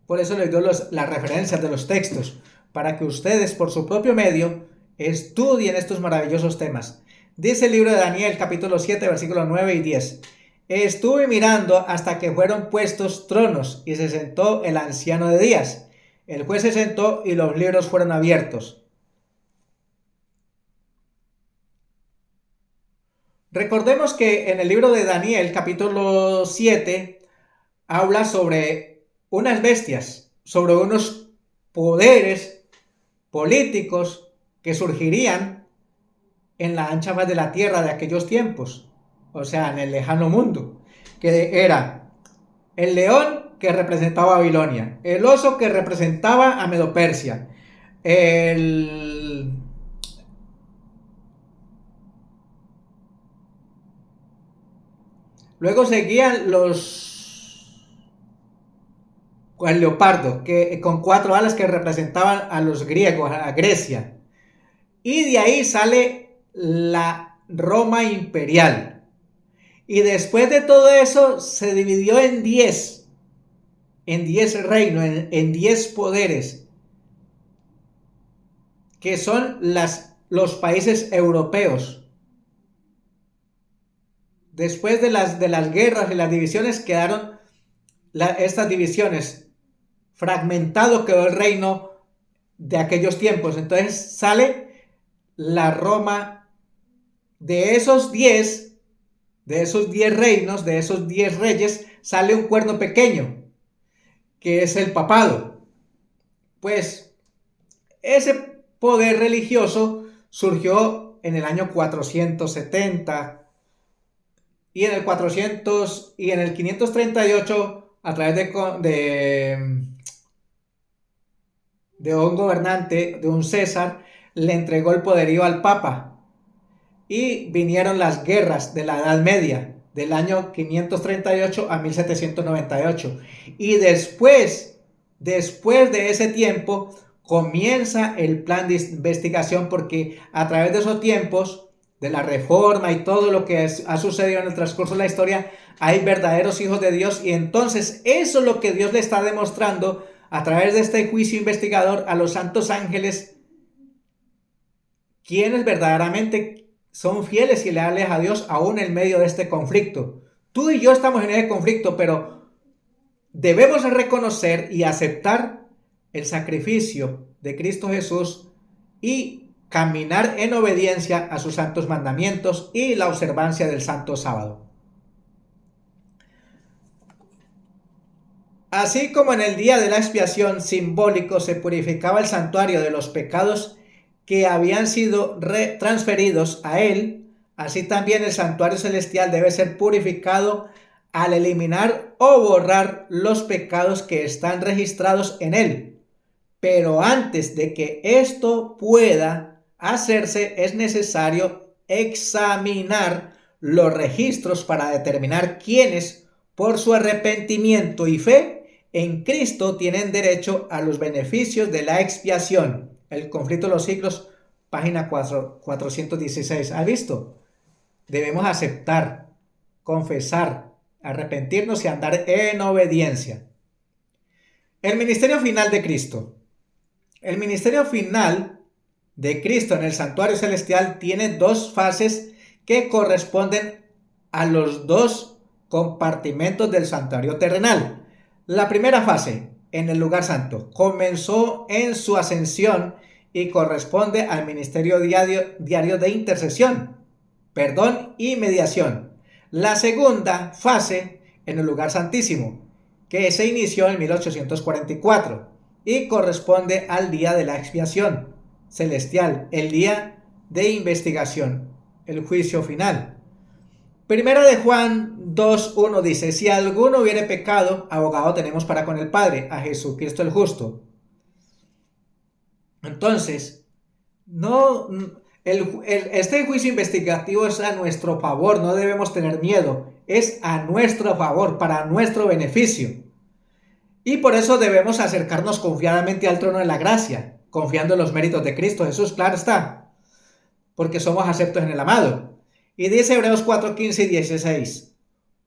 Por eso les doy las referencias de los textos, para que ustedes por su propio medio estudien estos maravillosos temas. Dice el libro de Daniel, capítulo 7, versículos 9 y 10. Estuve mirando hasta que fueron puestos tronos y se sentó el anciano de días. El juez se sentó y los libros fueron abiertos. Recordemos que en el libro de Daniel, capítulo 7, habla sobre unas bestias, sobre unos poderes políticos que surgirían en la ancha faz de la tierra de aquellos tiempos, o sea, en el lejano mundo, que era el león que representaba a Babilonia, el oso que representaba a Medopersia, el... Luego seguían el leopardo, que, con 4 alas que representaban a los griegos, a Grecia. Y de ahí sale la Roma imperial. Y después de todo eso se dividió en 10 reinos, en 10 poderes, que son los países europeos. Después de las guerras y las divisiones quedaron estas divisiones. Fragmentado quedó el reino de aquellos tiempos. Entonces sale la Roma de esos 10 reinos, de esos 10 reyes, sale un cuerno pequeño, que es el papado. Pues ese poder religioso surgió en el año 470 y en el 400 y en el 538 a través de un gobernante, de un César, le entregó el poderío al Papa. Y vinieron las guerras de la Edad Media, del año 538 a 1798. Y después de ese tiempo, comienza el plan de investigación, porque a través de esos tiempos, de la reforma y todo lo que ha sucedido en el transcurso de la historia, hay verdaderos hijos de Dios. Y entonces eso es lo que Dios le está demostrando a través de este juicio investigador a los santos ángeles, quienes verdaderamente son fieles y leales a Dios aún en medio de este conflicto. Tú y yo estamos en ese conflicto, pero debemos reconocer y aceptar el sacrificio de Cristo Jesús y caminar en obediencia a sus santos mandamientos y la observancia del santo sábado. Así como en el día de la expiación simbólico se purificaba el santuario de los pecados que habían sido transferidos a él, así también el santuario celestial debe ser purificado al eliminar o borrar los pecados que están registrados en él. Pero antes de que esto pueda hacerse, es necesario examinar los registros para determinar quiénes, por su arrepentimiento y fe en Cristo, tienen derecho a los beneficios de la expiación. El conflicto de los siglos, página 416. ¿Ha visto? Debemos aceptar, confesar, arrepentirnos y andar en obediencia. El ministerio final de Cristo. El ministerio final de Cristo en el santuario celestial tiene 2 fases que corresponden a los 2 compartimentos del santuario terrenal. La primera fase, en el lugar santo, comenzó en su ascensión y corresponde al ministerio diario de intercesión, perdón y mediación. La segunda fase, en el lugar santísimo, que se inició en 1844 y corresponde al día de la expiación celestial, el día de investigación, el juicio final. Primera de Juan 2:1 dice: si alguno hubiere pecado, abogado tenemos para con el Padre, a Jesucristo el justo. Entonces, este juicio investigativo es a nuestro favor, no debemos tener miedo, es a nuestro favor, para nuestro beneficio. Y por eso debemos acercarnos confiadamente al trono de la gracia, confiando en los méritos de Cristo Jesús, claro está, porque somos aceptos en el amado. Y dice Hebreos 4:15 y 16: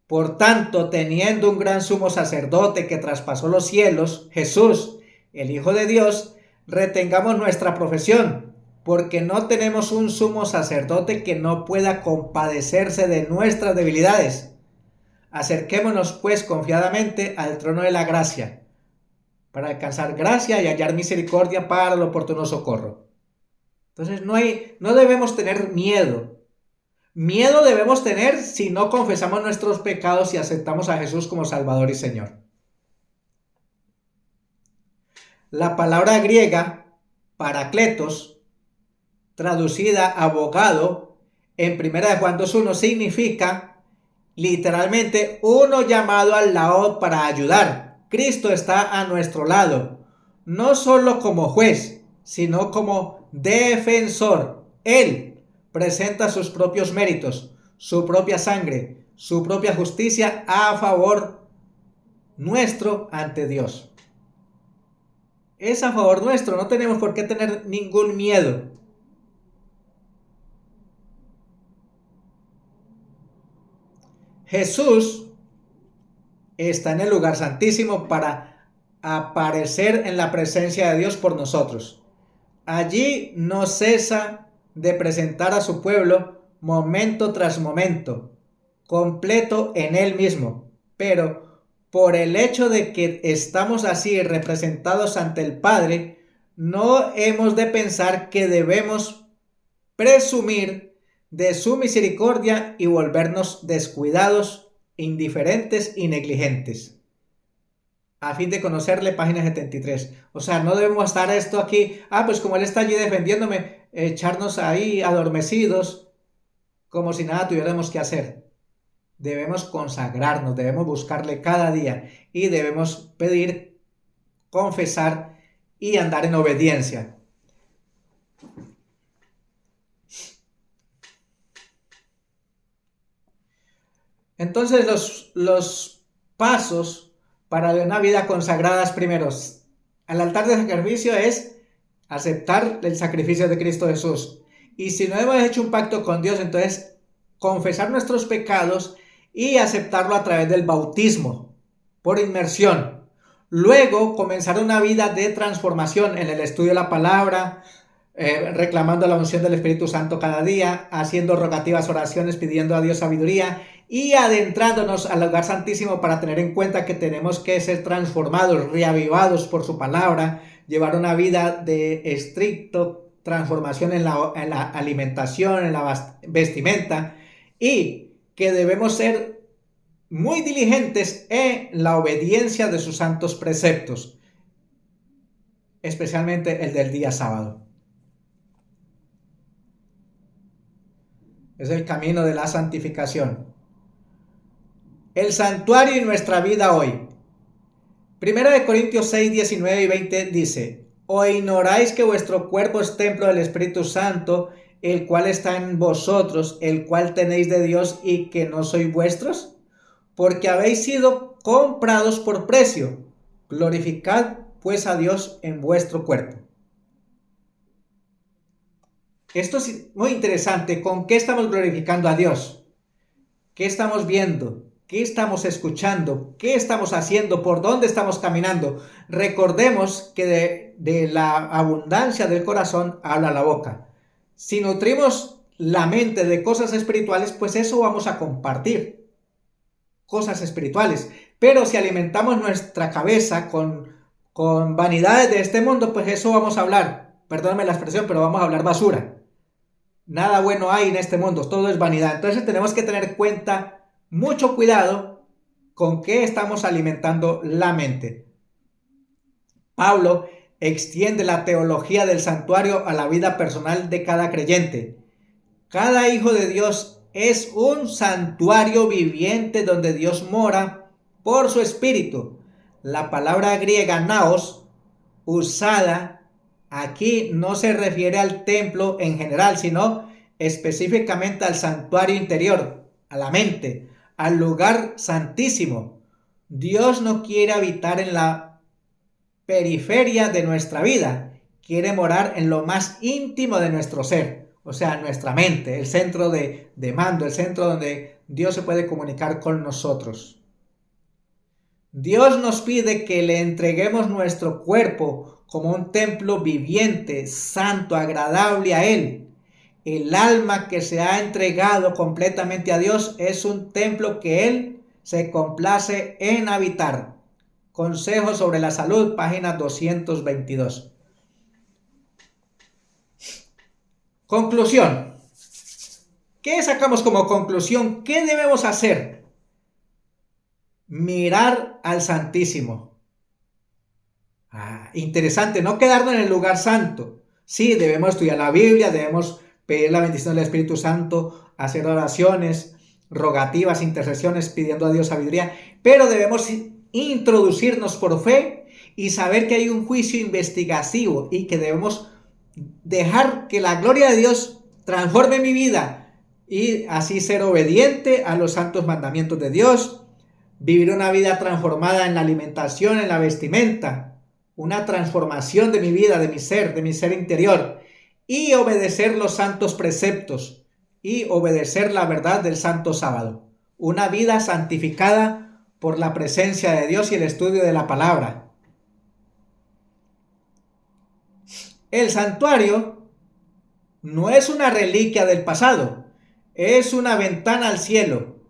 por tanto, teniendo un gran sumo sacerdote que traspasó los cielos, Jesús, el Hijo de Dios, retengamos nuestra profesión, porque no tenemos un sumo sacerdote que no pueda compadecerse de nuestras debilidades. Acerquémonos pues confiadamente al trono de la gracia, para alcanzar gracia y hallar misericordia para el oportuno socorro. Entonces no debemos tener miedo, Miedo debemos tener si no confesamos nuestros pecados y aceptamos a Jesús como Salvador y Señor. La palabra griega parakletos, traducida abogado, en 1 Juan 2:1 significa literalmente uno llamado al lado para ayudar. Cristo está a nuestro lado, no solo como juez, sino como defensor. Él presenta sus propios méritos, su propia sangre, su propia justicia a favor nuestro ante Dios. Es a favor nuestro, no tenemos por qué tener ningún miedo. Jesús está en el lugar santísimo para aparecer en la presencia de Dios por nosotros. Allí no cesa de presentar a su pueblo momento tras momento, completo en Él mismo. Pero por el hecho de que estamos así representados ante el Padre, no hemos de pensar que debemos presumir de su misericordia y volvernos descuidados, indiferentes y negligentes. A fin de conocerle, página 73. O sea, no debemos estar esto aquí, pues como él está allí defendiéndome, echarnos ahí adormecidos, como si nada tuviéramos que hacer. Debemos consagrarnos, debemos buscarle cada día y debemos pedir, confesar y andar en obediencia. Entonces los pasos para una vida consagrada es primero, al altar de sacrificio es aceptar el sacrificio de Cristo Jesús. Y si no hemos hecho un pacto con Dios, entonces confesar nuestros pecados y aceptarlo a través del bautismo, por inmersión. Luego comenzar una vida de transformación en el estudio de la palabra, reclamando la unción del Espíritu Santo cada día, haciendo rogativas oraciones, pidiendo a Dios sabiduría y adentrándonos al lugar santísimo para tener en cuenta que tenemos que ser transformados, reavivados por su palabra, llevar una vida de estricto transformación en la alimentación, en la vestimenta, y que debemos ser muy diligentes en la obediencia de sus santos preceptos, especialmente el del día sábado. Es el camino de la santificación. El santuario y nuestra vida hoy. 1 Corintios 6, 19 y 20 dice: ¿O ignoráis que vuestro cuerpo es templo del Espíritu Santo, el cual está en vosotros, el cual tenéis de Dios y que no sois vuestros? Porque habéis sido comprados por precio. Glorificad pues a Dios en vuestro cuerpo. Esto es muy interesante. ¿Con qué estamos glorificando a Dios? ¿Qué estamos viendo? ¿Qué estamos escuchando? ¿Qué estamos haciendo? ¿Por dónde estamos caminando? Recordemos que de la abundancia del corazón habla la boca. Si nutrimos la mente de cosas espirituales, pues eso vamos a compartir. Cosas espirituales. Pero si alimentamos nuestra cabeza con vanidades de este mundo, pues eso vamos a hablar. Perdóname la expresión, pero vamos a hablar basura. Nada bueno hay en este mundo, todo es vanidad. Entonces tenemos que tener cuenta, mucho cuidado con qué estamos alimentando la mente. Pablo extiende la teología del santuario a la vida personal de cada creyente. Cada hijo de Dios es un santuario viviente donde Dios mora por su espíritu. La palabra griega naos, usada aquí, no se refiere al templo en general, sino específicamente al santuario interior, a la mente, al lugar santísimo. Dios no quiere habitar en la periferia de nuestra vida, quiere morar en lo más íntimo de nuestro ser, o sea, nuestra mente, el centro de mando, el centro donde Dios se puede comunicar con nosotros. Dios nos pide que le entreguemos nuestro cuerpo como un templo viviente, santo, agradable a Él. El alma que se ha entregado completamente a Dios es un templo que Él se complace en habitar. Consejo sobre la salud, página 222. Conclusión. ¿Qué sacamos como conclusión? ¿Qué debemos hacer? Mirar al Santísimo. Interesante, no quedarnos en el lugar santo. Sí, debemos estudiar la Biblia, debemos pedir la bendición del Espíritu Santo, hacer oraciones, rogativas, intercesiones, pidiendo a Dios sabiduría, pero debemos introducirnos por fe y saber que hay un juicio investigativo y que debemos dejar que la gloria de Dios transforme mi vida y así ser obediente a los santos mandamientos de Dios, vivir una vida transformada en la alimentación, en la vestimenta, una transformación de mi vida, de mi ser interior, y obedecer los santos preceptos y obedecer la verdad del santo sábado. Una vida santificada por la presencia de Dios y el estudio de la palabra. El santuario no es una reliquia del pasado, es una ventana al cielo,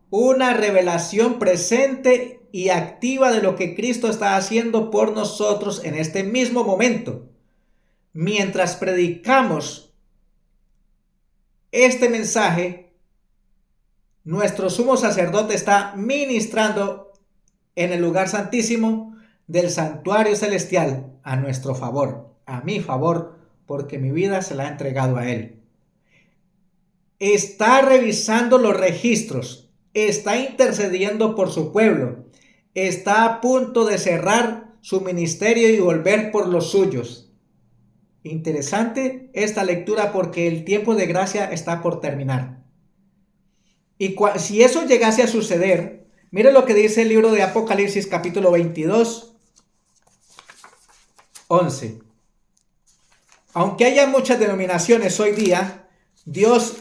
una revelación presente y activa de lo que Cristo está haciendo por nosotros en este mismo momento. Mientras predicamos este mensaje, nuestro sumo sacerdote está ministrando en el lugar santísimo del santuario celestial a nuestro favor, a mi favor, porque mi vida se la ha entregado a él. Está revisando los registros, está intercediendo por su pueblo, está a punto de cerrar su ministerio y volver por los suyos. Interesante esta lectura porque el tiempo de gracia está por terminar. Y si eso llegase a suceder, mire lo que dice el libro de Apocalipsis capítulo 22, 11. Aunque haya muchas denominaciones hoy día, Dios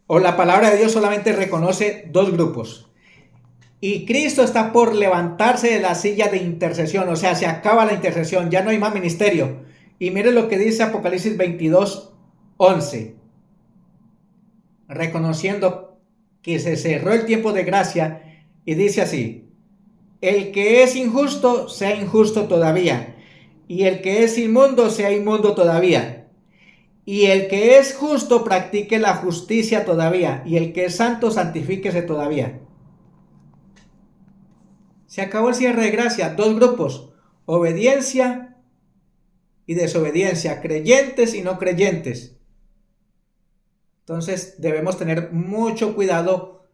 o la palabra de Dios solamente reconoce dos grupos. Y Cristo está por levantarse de la silla de intercesión, o sea, se acaba la intercesión, ya no hay más ministerio. Y mire lo que dice Apocalipsis 22, 11. Reconociendo que se cerró el tiempo de gracia y dice así: el que es injusto sea injusto todavía, y el que es inmundo sea inmundo todavía, y el que es justo practique la justicia todavía, y el que es santo santifíquese todavía. Se acabó el cierre de gracia. Dos grupos: obediencia y desobediencia, creyentes y no creyentes. Entonces debemos tener mucho cuidado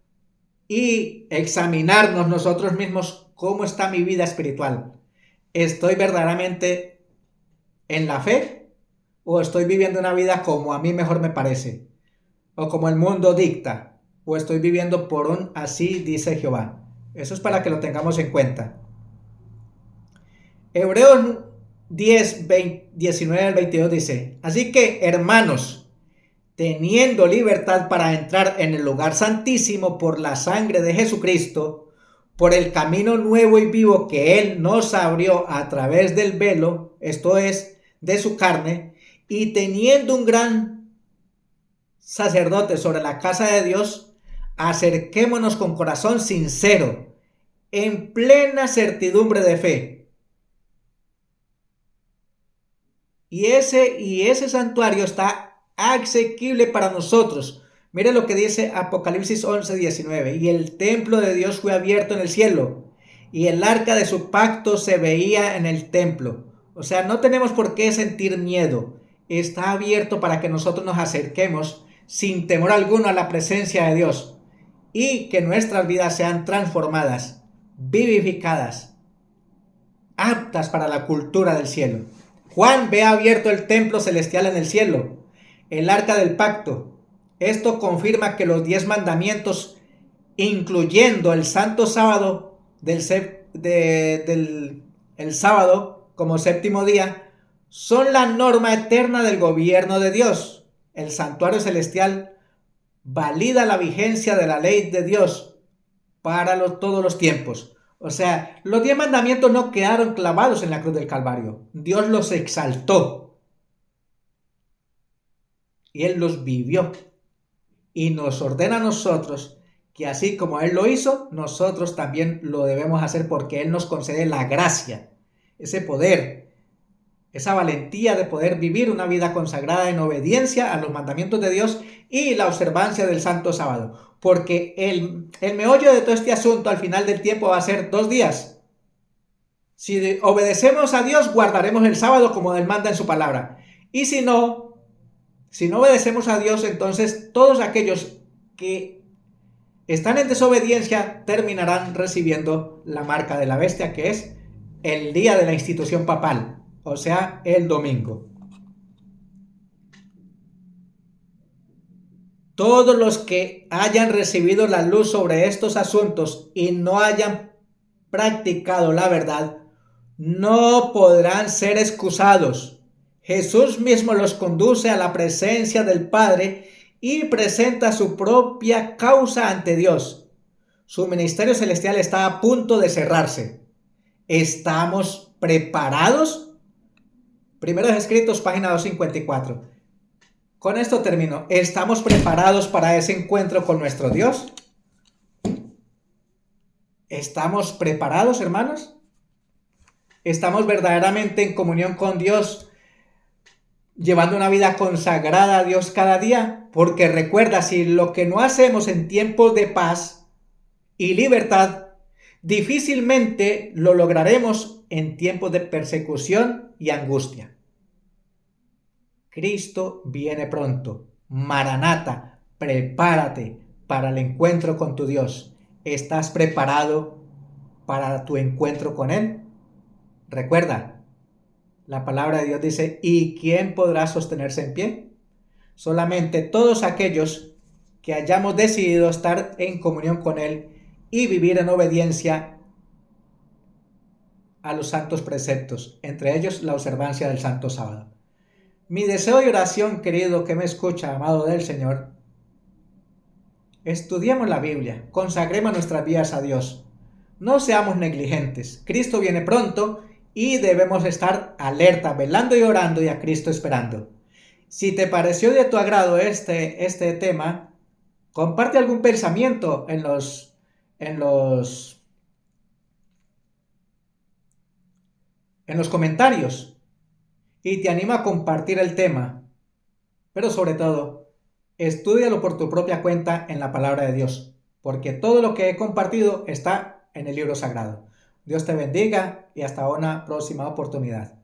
y examinarnos nosotros mismos cómo está mi vida espiritual. ¿Estoy verdaderamente en la fe o estoy viviendo una vida como a mí mejor me parece? ¿O como el mundo dicta? ¿O estoy viviendo por un así dice Jehová? Eso es para que lo tengamos en cuenta. Hebreos 10, 19 al 22 dice: así que, hermanos, teniendo libertad para entrar en el lugar santísimo por la sangre de Jesucristo, por el camino nuevo y vivo que Él nos abrió a través del velo, esto es, de su carne, y teniendo un gran sacerdote sobre la casa de Dios, acerquémonos con corazón sincero, en plena certidumbre de fe. Y ese santuario está asequible para nosotros. Mire lo que dice Apocalipsis 11, 19. Y el templo de Dios fue abierto en el cielo, y el arca de su pacto se veía en el templo. O sea, no tenemos por qué sentir miedo. Está abierto para que nosotros nos acerquemos sin temor alguno a la presencia de Dios, y que nuestras vidas sean transformadas, vivificadas, aptas para la cultura del cielo. Juan ve abierto el templo celestial en el cielo, el arca del pacto. Esto confirma que los 10 mandamientos, incluyendo el santo sábado el sábado como séptimo día, son la norma eterna del gobierno de Dios. El santuario celestial valida la vigencia de la ley de Dios para todos los tiempos. O sea, los 10 mandamientos no quedaron clavados en la cruz del Calvario. Dios los exaltó y Él los vivió, y nos ordena a nosotros que así como Él lo hizo, nosotros también lo debemos hacer, porque Él nos concede la gracia, ese poder, esa valentía de poder vivir una vida consagrada en obediencia a los mandamientos de Dios y la observancia del Santo Sábado. Porque el meollo de todo este asunto al final del tiempo va a ser 2 días. Si obedecemos a Dios, guardaremos el sábado como Él manda en su palabra. Y si no obedecemos a Dios, entonces todos aquellos que están en desobediencia terminarán recibiendo la marca de la bestia, que es el día de la institución papal, o sea, el domingo. Todos los que hayan recibido la luz sobre estos asuntos y no hayan practicado la verdad, no podrán ser excusados. Jesús mismo los conduce a la presencia del Padre y presenta su propia causa ante Dios. Su ministerio celestial está a punto de cerrarse. ¿Estamos preparados? Primeros Escritos, página 254. Con esto termino. ¿Estamos preparados para ese encuentro con nuestro Dios? ¿Estamos preparados, hermanos? ¿Estamos verdaderamente en comunión con Dios, llevando una vida consagrada a Dios cada día? Porque recuerda, si lo que no hacemos en tiempos de paz y libertad, difícilmente lo lograremos en tiempos de persecución y angustia. Cristo viene pronto. Maranata, prepárate para el encuentro con tu Dios. ¿Estás preparado para tu encuentro con Él? Recuerda, la palabra de Dios dice, ¿y quién podrá sostenerse en pie? Solamente todos aquellos que hayamos decidido estar en comunión con Él y vivir en obediencia a los santos preceptos, entre ellos la observancia del Santo Sábado. Mi deseo y oración, querido que me escucha, amado del Señor, estudiemos la Biblia, consagremos nuestras vidas a Dios. No seamos negligentes. Cristo viene pronto y debemos estar alerta, velando y orando y a Cristo esperando. Si te pareció de tu agrado este tema, comparte algún pensamiento en los comentarios y te animo a compartir el tema. Pero sobre todo, estúdialo por tu propia cuenta en la palabra de Dios, porque todo lo que he compartido está en el libro sagrado. Dios te bendiga y hasta una próxima oportunidad.